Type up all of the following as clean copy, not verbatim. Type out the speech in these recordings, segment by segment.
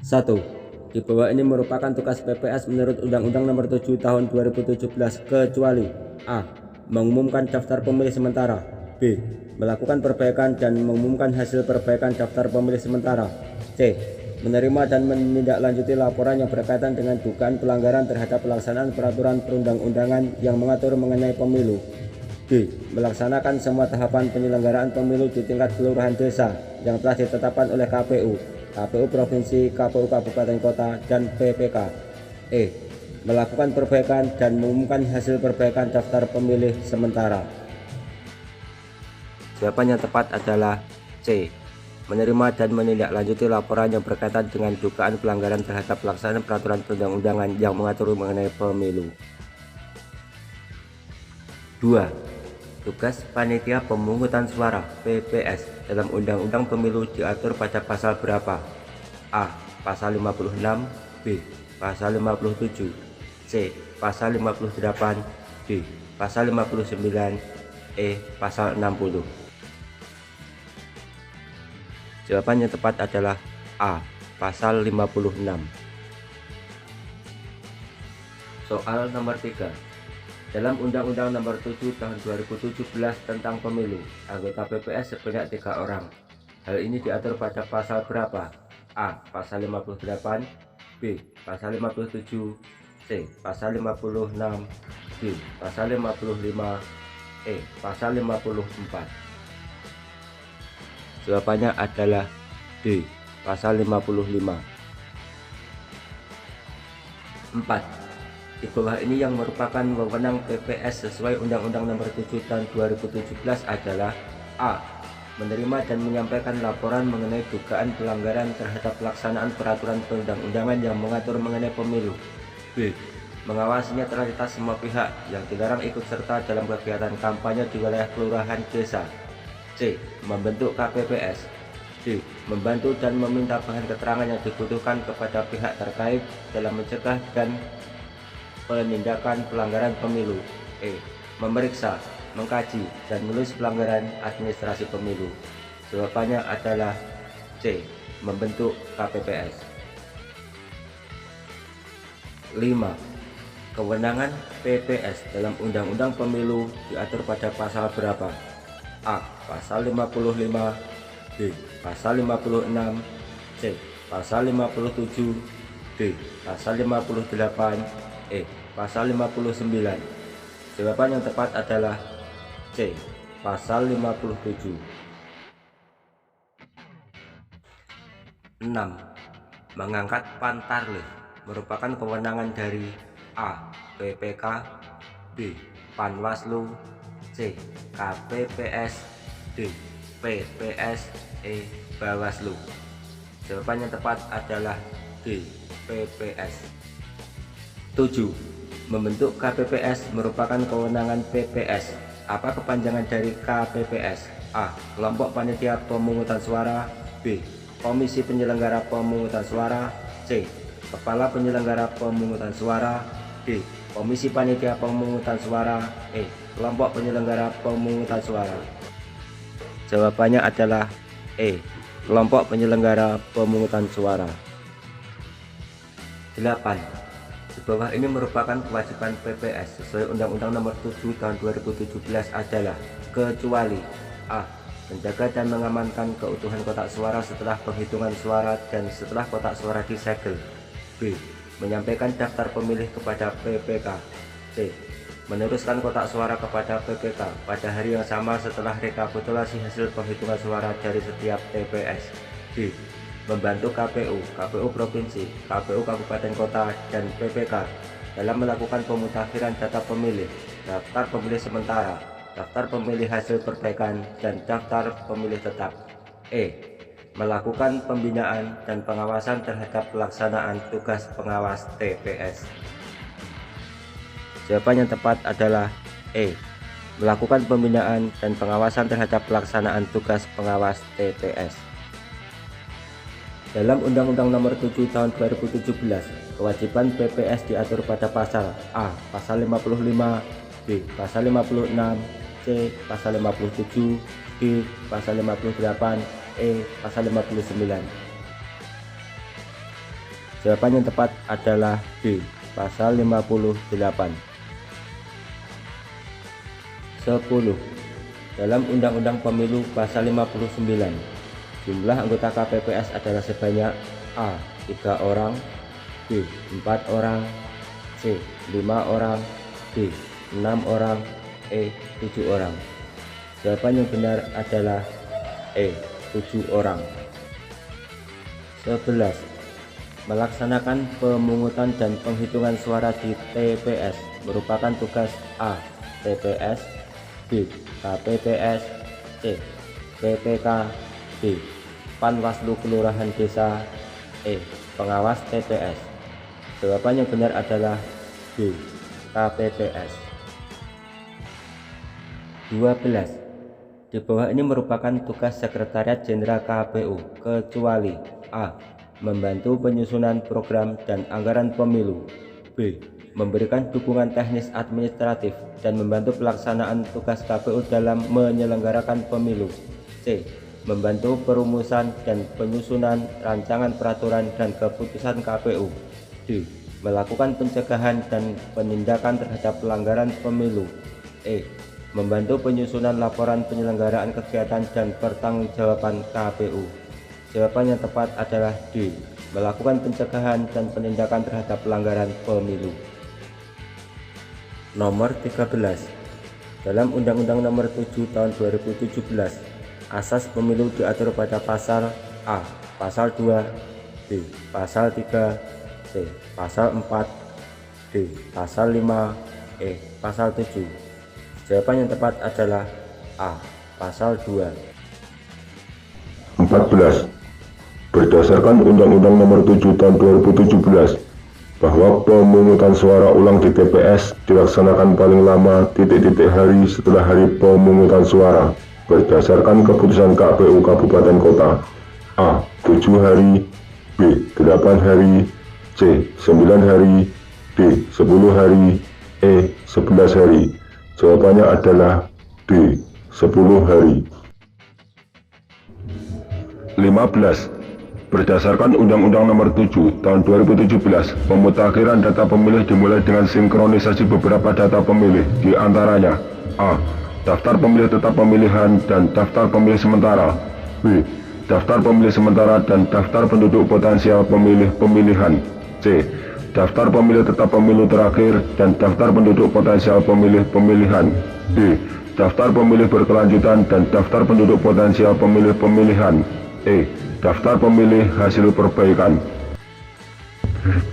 1. Di bawah ini merupakan tugas PPS menurut Undang-Undang Nomor 7 Tahun 2017 kecuali A. Mengumumkan daftar pemilih sementara. B. Melakukan perbaikan dan mengumumkan hasil perbaikan daftar pemilih sementara. C. Menerima dan menindaklanjuti laporan yang berkaitan dengan dugaan pelanggaran terhadap pelaksanaan peraturan perundang-undangan yang mengatur mengenai pemilu. D. Melaksanakan semua tahapan penyelenggaraan pemilu di tingkat kelurahan desa yang telah ditetapkan oleh KPU, KPU Provinsi, KPU Kabupaten Kota, dan PPK. E. Melakukan perbaikan dan mengumumkan hasil perbaikan daftar pemilih sementara. Jawaban yang tepat adalah C. Menerima dan menindaklanjuti laporan yang berkaitan dengan dugaan pelanggaran terhadap pelaksanaan peraturan perundang-undangan yang mengatur mengenai pemilu. 2. Tugas Panitia Pemungutan Suara (PPS) dalam Undang-Undang Pemilu diatur pada pasal berapa? A. Pasal 56, B. Pasal 57, C. Pasal 58, D. Pasal 59, E. Pasal 60. Jawaban yang tepat adalah A. Pasal 56. Soal nomor 3. Dalam Undang-Undang Nomor 7 Tahun 2017 tentang Pemilu, anggota PPS sebanyak 3 orang. Hal ini diatur pada pasal berapa? A. Pasal 58, B. Pasal 57, C. Pasal 56, D. Pasal 55, E. Pasal 54. Jawabannya adalah D. Pasal 55. 4. Di bawah ini yang merupakan wewenang PPS sesuai Undang-Undang Nomor 7 Tahun 2017 adalah A. Menerima dan menyampaikan laporan mengenai dugaan pelanggaran terhadap pelaksanaan peraturan perundang-undangan yang mengatur mengenai pemilu. B. Mengawasi netralitas semua pihak yang dilarang ikut serta dalam kegiatan kampanye di wilayah kelurahan desa. C. Membentuk KPPS. D. Membantu dan meminta bahan keterangan yang dibutuhkan kepada pihak terkait dalam mencegah dan penindakan pelanggaran pemilu. E. Memeriksa, mengkaji, dan menulis pelanggaran administrasi pemilu. Jawabannya adalah C. Membentuk KPPS. 5. Kewenangan PPS dalam Undang-Undang Pemilu diatur pada pasal berapa? A. Pasal 55, B. Pasal 56, C. Pasal 57, D. Pasal 58, E. Pasal 59. Jawaban yang tepat adalah C. Pasal 57. 6. Mengangkat pantarlih merupakan kewenangan dari A. PPK, B. Panwaslu, C. KPPS, D. PPS, E. Bawaslu. Jawaban yang tepat adalah D. PPS. 7. Membentuk KPPS merupakan kewenangan PPS. Apa kepanjangan dari KPPS? A. Kelompok Panitia Pemungutan Suara, B. Komisi Penyelenggara Pemungutan Suara, C. Kepala Penyelenggara Pemungutan Suara, D. Komisi Panitia Pemungutan Suara, E. Kelompok Penyelenggara Pemungutan Suara. Jawabannya adalah E. Kelompok Penyelenggara Pemungutan Suara. 8. Di bawah ini merupakan kewajiban PPS sesuai Undang-Undang Nomor 7 Tahun 2017 adalah kecuali A. Menjaga dan mengamankan keutuhan kotak suara setelah penghitungan suara dan setelah kotak suara disegel. B. Menyampaikan daftar pemilih kepada PPK. C. Meneruskan kotak suara kepada PPK pada hari yang sama setelah rekapitulasi hasil penghitungan suara dari setiap TPS. D. Membantu KPU, KPU Provinsi, KPU Kabupaten Kota, dan PPK dalam melakukan pemutakhiran data pemilih, daftar pemilih sementara, daftar pemilih hasil perbaikan, dan daftar pemilih tetap. E. Melakukan pembinaan dan pengawasan terhadap pelaksanaan tugas pengawas TPS. Jawaban yang tepat adalah E. Melakukan pembinaan dan pengawasan terhadap pelaksanaan tugas pengawas TPS. Dalam Undang-Undang Nomor 7 Tahun 2017, kewajiban PPS diatur pada pasal A. Pasal 55, B. Pasal 56, C. Pasal 57, D. Pasal 58, E. Pasal 59. Jawaban yang tepat adalah D. Pasal 58. 10. Dalam Undang-Undang Pemilu Pasal 59, jumlah anggota KPPS adalah sebanyak A. 3 orang, B. 4 orang, C. 5 orang, D. 6 orang, E. 7 orang. Jawaban yang benar adalah E. 7 orang. 11. Melaksanakan pemungutan dan penghitungan suara di TPS merupakan tugas A. TPS, B. KPPS, C. PPK, D. Panwaslu Kelurahan Desa, E. Pengawas TPS. Jawaban yang benar adalah B. KPPS. 12. Di bawah ini merupakan tugas Sekretariat Jenderal KPU kecuali A. Membantu penyusunan program dan anggaran pemilu, B. Memberikan dukungan teknis administratif dan membantu pelaksanaan tugas KPU dalam menyelenggarakan pemilu, C. Membantu perumusan dan penyusunan rancangan peraturan dan keputusan KPU, D. Melakukan pencegahan dan penindakan terhadap pelanggaran pemilu, E. Membantu penyusunan laporan penyelenggaraan kegiatan dan pertanggungjawaban KPU. Jawaban yang tepat adalah D. Melakukan pencegahan dan penindakan terhadap pelanggaran pemilu. Nomor 13. Dalam Undang-Undang Nomor 7 Tahun 2017, asas pemilu diatur pada pasal A. Pasal 2, B. Pasal 3, C. Pasal 4, D. Pasal 5, E. Pasal 7. Jawaban yang tepat adalah A. Pasal 2. 14. Berdasarkan Undang-Undang Nomor 7 Tahun 2017 bahwa pemungutan suara ulang di TPS dilaksanakan paling lama titik-titik hari setelah hari pemungutan suara berdasarkan keputusan KPU Kabupaten Kota. A. 7 hari, B. 8 hari, C. 9 hari, D. 10 hari, E. 11 hari. Jawabannya adalah D. 10 hari. 15. Berdasarkan Undang-Undang Nomor 7 Tahun 2017, pemutakhiran data pemilih dimulai dengan sinkronisasi beberapa data pemilih, di antaranya A. Daftar pemilih tetap pemilihan dan daftar pemilih sementara, B. Daftar pemilih sementara dan daftar penduduk potensial pemilih pemilihan, C. Daftar pemilih tetap pemilu terakhir dan daftar penduduk potensial pemilih pemilihan, D. Daftar pemilih berkelanjutan dan daftar penduduk potensial pemilih pemilihan, E. Daftar pemilih hasil perbaikan.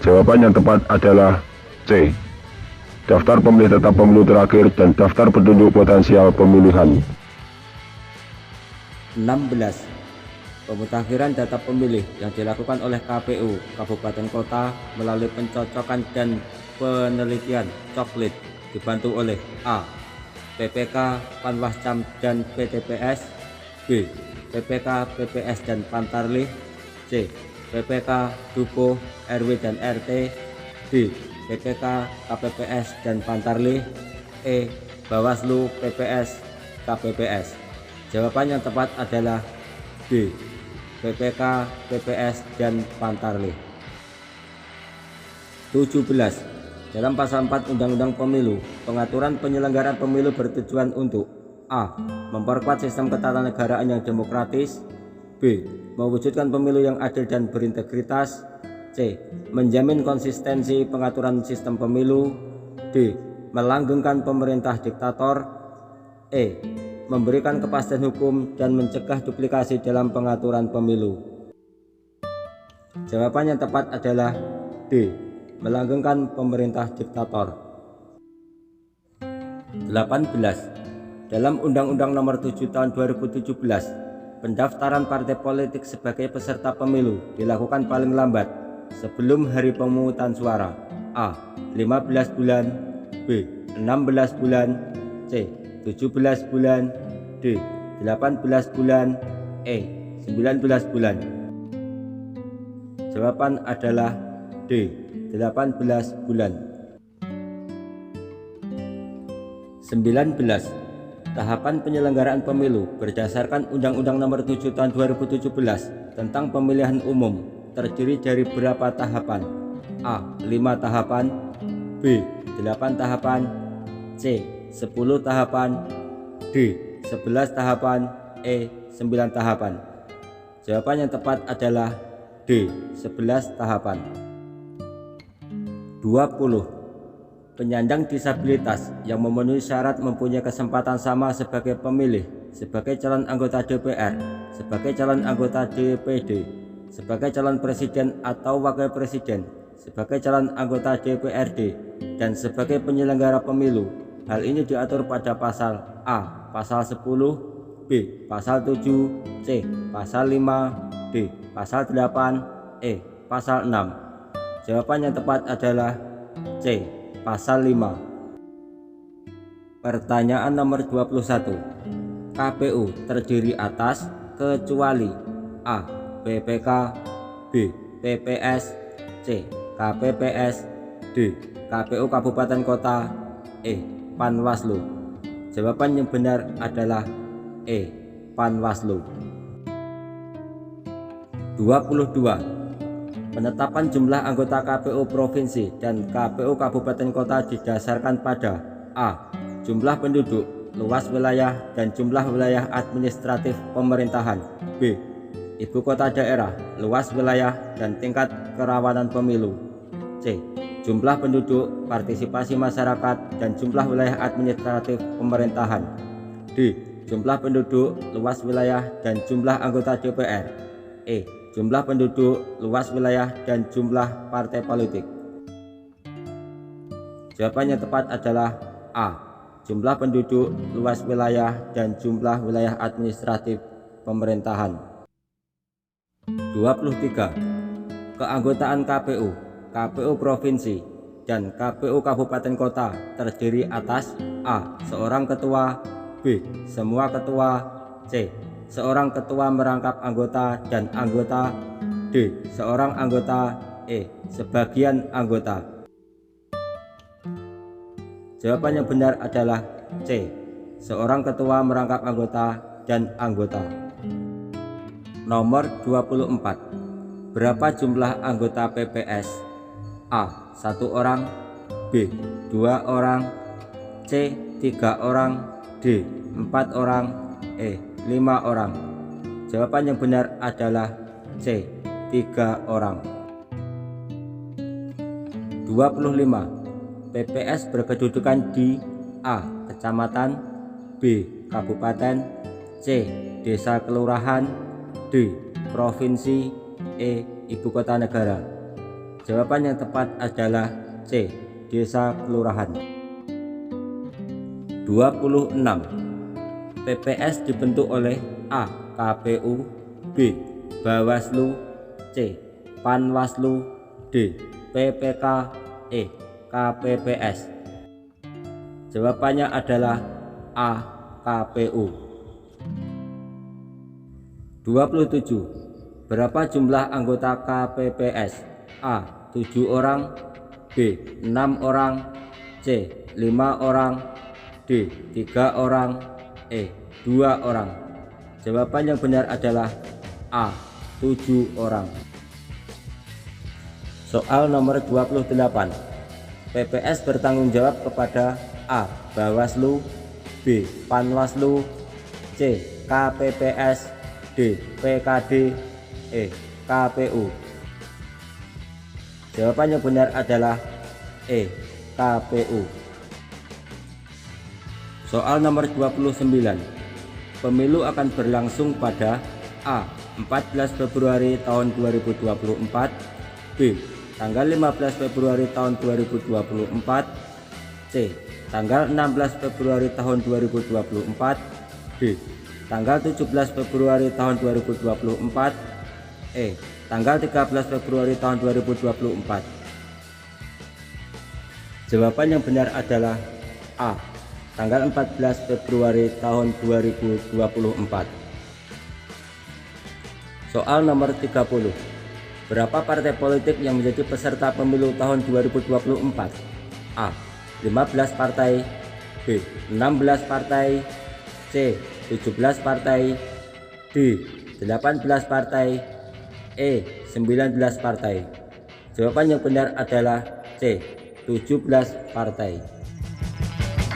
Jawaban yang tepat adalah C. Daftar pemilih tetap pemilu terakhir dan daftar penduduk potensial pemilihan. 16. Pemutakhiran data pemilih yang dilakukan oleh KPU Kabupaten Kota melalui pencocokan dan penelitian coklit dibantu oleh A. PPK, Panwascam dan PTPS, B. PPK, PPS dan Pantarlih, C. PPK, Duko, RW dan RT, D. PPK, KPPS dan Pantarlih, E. Bawaslu, PPS, KPPS. Jawaban yang tepat adalah D. PPK, PPS dan Pantarlih. 17. Dalam pasal 4 Undang-Undang Pemilu, pengaturan penyelenggaraan pemilu bertujuan untuk A. Memperkuat sistem ketatanegaraan yang demokratis, B. Mewujudkan pemilu yang adil dan berintegritas, C. Menjamin konsistensi pengaturan sistem pemilu, D. Melanggengkan pemerintah diktator, E. Memberikan kepastian hukum dan mencegah duplikasi dalam pengaturan pemilu. Jawaban yang tepat adalah D. Melanggengkan pemerintah diktator. 18. Dalam Undang-Undang Nomor 7 Tahun 2017, pendaftaran partai politik sebagai peserta pemilu dilakukan paling lambat sebelum hari pemungutan suara. A. 15 bulan, B. 16 bulan, C. 17 bulan, D. 18 bulan, E. 19 bulan. Jawaban adalah D. 18 bulan. 19. Tahapan penyelenggaraan pemilu berdasarkan Undang-Undang Nomor 7 Tahun 2017 tentang pemilihan umum terdiri dari berapa tahapan? A. 5 tahapan, B. 8 tahapan, C. 10 tahapan, D. 11 tahapan, E. 9 tahapan. Jawaban yang tepat adalah D. 11 tahapan. 20. Penyandang disabilitas yang memenuhi syarat mempunyai kesempatan sama sebagai pemilih, sebagai calon anggota DPR, sebagai calon anggota DPD, sebagai calon presiden atau wakil presiden, sebagai calon anggota DPRD, dan sebagai penyelenggara pemilu. Hal ini diatur pada pasal A. Pasal 10, B. Pasal 7, C. Pasal 5, D. Pasal 8, E. Pasal 6. Jawaban yang tepat adalah C. Pasal 5. Pertanyaan nomor 21. KPU terdiri atas kecuali A. PPK, B. PPS, C. KPPS, D. KPU Kabupaten Kota, E. Panwaslu. Jawaban yang benar adalah E. Panwaslu. 22. Penetapan jumlah anggota KPU Provinsi dan KPU Kabupaten Kota didasarkan pada A. Jumlah penduduk, luas wilayah, dan jumlah wilayah administratif pemerintahan. B. Ibu kota daerah, luas wilayah, dan tingkat kerawanan pemilu. C. Jumlah penduduk, partisipasi masyarakat, dan jumlah wilayah administratif pemerintahan. D. Jumlah penduduk, luas wilayah, dan jumlah anggota DPR. E. Jumlah penduduk, luas wilayah, dan jumlah partai politik. Jawaban yang tepat adalah A. Jumlah penduduk, luas wilayah, dan jumlah wilayah administratif pemerintahan. 23. Keanggotaan KPU, KPU Provinsi, dan KPU Kabupaten Kota terdiri atas A. Seorang ketua, B. Semua ketua, C. Seorang ketua merangkap anggota dan anggota, D. Seorang anggota, E. Sebagian anggota. Jawaban yang benar adalah C. Seorang ketua merangkap anggota dan anggota. Nomor 24. Berapa jumlah anggota PPS? A. 1 orang, B. 2 orang, C. 3 orang, D. 4 orang, E. 5 orang. Jawaban yang benar adalah C. 3 orang. 25. PPS berkedudukan di A. Kecamatan, B. Kabupaten, C. Desa kelurahan, D. Provinsi, E. Ibu kota negara. Jawaban yang tepat adalah C. Desa kelurahan. 26. PPS dibentuk oleh A. KPU, B. Bawaslu, C. Panwaslu, D. PPK, E. KPPS. Jawabannya adalah A. KPU. 27. Berapa jumlah anggota KPPS? A. 7 orang, B. 6 orang, C. 5 orang, D. 3 orang, E. 2 orang. Jawaban yang benar adalah A. 7 orang. Soal nomor 28. PPS bertanggung jawab kepada A. Bawaslu, B. Panwaslu, C. KPPS, D. PKD, E. KPU. Jawaban yang benar adalah E. KPU. Soal nomor 29. Pemilu akan berlangsung pada A. 14 Februari tahun 2024, B. Tanggal 15 Februari tahun 2024, C. Tanggal 16 Februari tahun 2024, D. Tanggal 17 Februari tahun 2024, E. Tanggal 13 Februari tahun 2024. Jawaban yang benar adalah A. Tanggal 14 Februari tahun 2024. Soal nomor 30. Berapa partai politik yang menjadi peserta pemilu tahun 2024? A. 15 partai, B. 16 partai, C. 17 partai, D. 18 partai, E. 19 partai. Jawaban yang benar adalah C. 17 partai.